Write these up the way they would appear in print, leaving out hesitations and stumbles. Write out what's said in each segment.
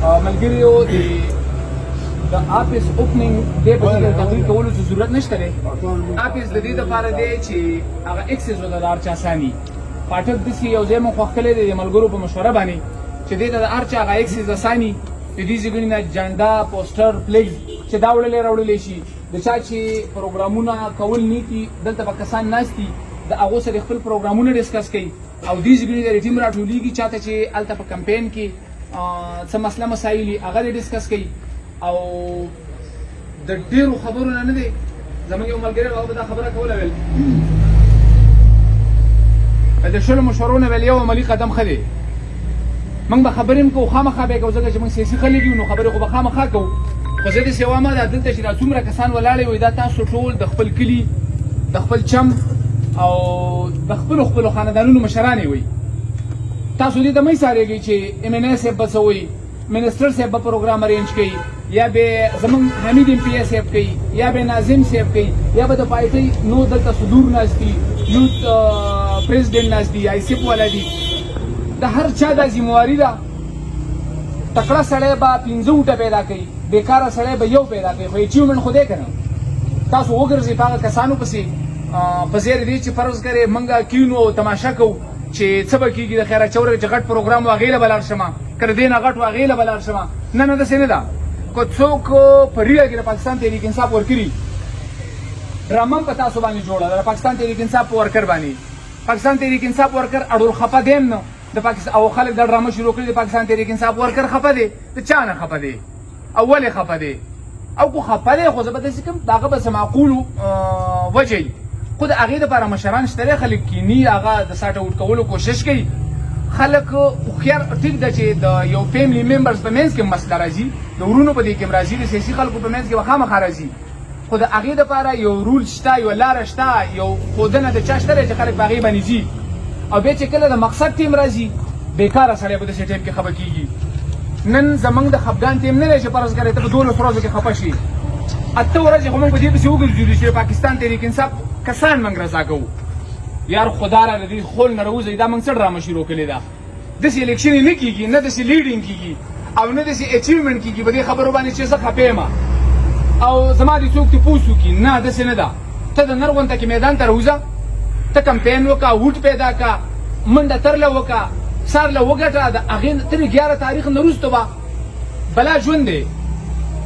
ملګریو د آفیس اوپننګ ډے په تقریر کولو څه ضرورت نشته دی. آفیس د دې دپاره دی چې هغه اکسس ورته د هر چا اساني. پاټک داسې یو ځای مو خوښکلی دی د ملګرو په مشوره باندې چې دې ته د هر چا هغه اکسس اساني. د دې ځایونو نه جنډا پوسټر فلیګ چې دا وړلی راوړلی شي. د چا چې پروګرامونه کول نیتي دلته به کسان ناست دي د هغو سره خپل پروګرامونه ډسکس کوي او دې ځایونو د ټیم راټولېږي چاته چې هلته په کمپین کې څه مسله مسایل وي هغه یې ډسکس کوي. او د ډېرو خبرو نه دی زموږ یو ملګری هغه به دا خبره کوله ویل د شلو مشورو نه ویل یو عملي قدم ښه دی. موږ به خبرې هم کوو خامخا به یې کوو ځکه چې موږ سیاسي خلک یو نو خبرې خو به خامخا کوو. خو زه داسې وایم دا دلته چې دا څومره کسان ولاړې وي دا تاسو ټول د خپل کلي د خپل چم او د خپلو خاندانونو مشران یې وئ. تاسو دې ته مه ایسارېږئ چې ایم این اے صاحب به څه وایي منسټر صاحب به پروګرام ارینج کوي یا به زمونږ حمید ایم پی اے صاحب کوي یا به ناظم صاحب کوي یا به د پارټۍ نو دلته صدور ناست دي یوت پریزیډنټ ناست دي آی سیپ والا دي. د هر چا دا ذمواري ده. تکړه سړی به 15 وټه پیدا کوي بیکاره سړی به یو پیدا کوي خو اچیومنټ خو دی که نه. تاسو وګرځئ په هغه کسانو پسې په زیر دې چې فرض کرې موږ کینو او تماشه کوو چې څه به کېږي د خیر اچوره چې غټ پروګرام و هغې له به لاړ شمه که د دې نه غټ و هغې له به لاړ شمه. نه نه داسې نه ده. که څوک په ریډه کې د پاکستان تحریک انصاف ورکړي ډرامه هم په تاسو باندې جوړه ده د پاکستان تحریک انصاف په ورکر باندې. پاکستان تحریک انصاف ورکر اړول خفه دی هم نه د پاکستان او خلک دا ډرامه شروع کړي د پاکستان تحریک انصاف ورکر خفه دی. د چا نه خفه دی او ولې خفه دی او کو خفه دی خو زه به داسې کوم د هغه به څه معقولو وجه وي. خو د هغې دپاره مشران شته دی خلک کیني هغه د ساټ اوټ کولو کوشش کوي. خلک هوښیار ټیک ده چې د یو فیملی ممبرز په منځ کې مسله راځي د ورونو په دې کې هم راځي د سیاسي خلکو په منځ کې به خامخا راځي. خو د هغې دپاره یو رول شته یو لاره شته یو ښودنه د چا شته دی چې خلک په هغې باندې ځي. او بیا چې کله د مقصد ټیم راځي بېکاره سړی په داسې ټایم کې خفه کېږي. نن زموږ د خفګان ټیم نه دی چې فرض کړی ته په 12 ورځو کې خفه شي 8 ورځې خو موږ په دې پسې وګرځېدو چې پاکستان تحریک انصاف کسان موږ رضا کوو. یار خدا را د دې خول نه راوځئ دا موږ څه ډرامه شروع کړې ده. داسې الیکشن یې نه کېږي نه داسې لیډینګ کېږي او نه داسې اچیومنټ کېږي په دې خبرو باندې چې زه خفه یم او زما دې څوک تپوس وکړي. نه داسې نه ده. ته د نر غونډه کې میدان ته راوځه ته کمپین وکړه ووټ پیدا کړه منډه ترله وکړه سار له وګټه د هغې تر 11 تاریخ نه وروسته به بلا ژوند دی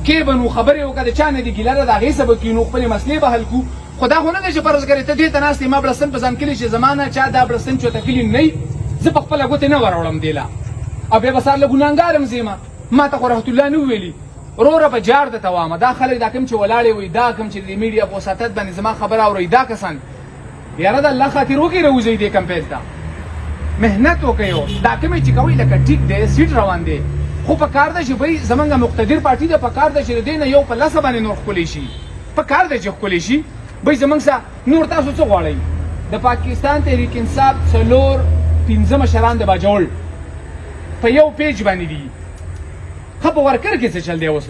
کې به نو خبرې وکړه د چا نه دي ګیله ده د هغې څه به کړي نو خپلې مسلې به حل کړو. خو دا خو نه دی چې فرض کړې ته دې ته ناست یې ما بړستن په ځان کلي چې زما نه چا دا بړستن چوته کلي نه وي زه په خپله ګوتې نه وراوړم دې له او بیا به سار له ګناهګار هم ځېمه. ما ته خو رحمت الله نه وویلي وروره به جار درته وامه دا خلک دا کوم چې ولاړې وي دا کوم چې د میډیا په وساطت باندې زما خبره اورئ دا کسان یاره د الله خاطر وکړئ راوځئ دې کمپین ته محنت وکړئ. دا کومې چې کوئ لکه ټیک دی سیټ روان دی خو په کار ده چې بهی زمونږ مقتدر پارټي ده په کار ده چې د دې نه یو په لسه باندې نور ښکلی شي په کار ده چې ښکلی شي. بهی زمونږ څه نور تاسو څه غواړئ د پاکستان تحریک انصاف 4-5 مشران د باجوړ په یو پیج باندې دي. ښه په ورکر کې څه چل دی اوس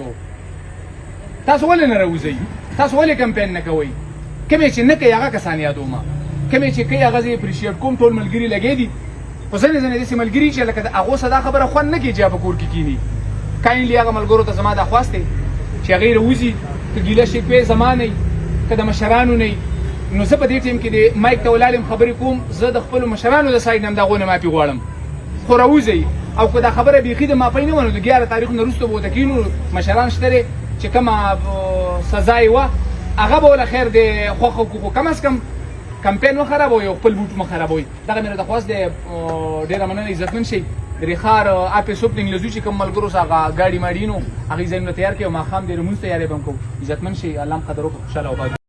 تاسو ولې نه راوځئ تاسو ولې کمپین نه کوئ. کومې چې نه کوي هغه کسان یادومه کومې چې کوي هغه زه اپریشیټ کوم ټول ملګري لګې دي. خو ځینې داسې ملګري چې لکه د هغو څه دا خبره خوند نه کوي چې په کور کې کښېني. کاینلي هغه ملګرو ته زما دا خواست دی چې هغې راوځي که ګیله شکوې زما نه وي که د مشرانو نه وي نو زه په دې ټیم کې د مایک ته ولاړ یم خبرې کوم زه د خپلو مشرانو د سایډ نه هم د هغو نه معافي غواړم. خو راوځئ او که دا خبره بیخي د معافۍ نه وه نو د 11 تاریخ نه وروسته به ورته کښېنو مشران شته دی چې کومه سزا یې وه هغه به وله خیر دی خوښه وکړو خو کم از کم کمپین وخرابوئ او خپل بوټ مه خرابوئ. دغه مې راته خواست دی ډېره مننه عزتمن شئ. د رخار آفیس اوپننګ له ځو چې کوم ملګرو سره هغه ګاډي ماډي نو هغې ځایونه تیار کړئ او ماښام د لمونځ تیاری به هم کوو. عزتمن شئ الله هم قدر وکړو خوشحاله وباد.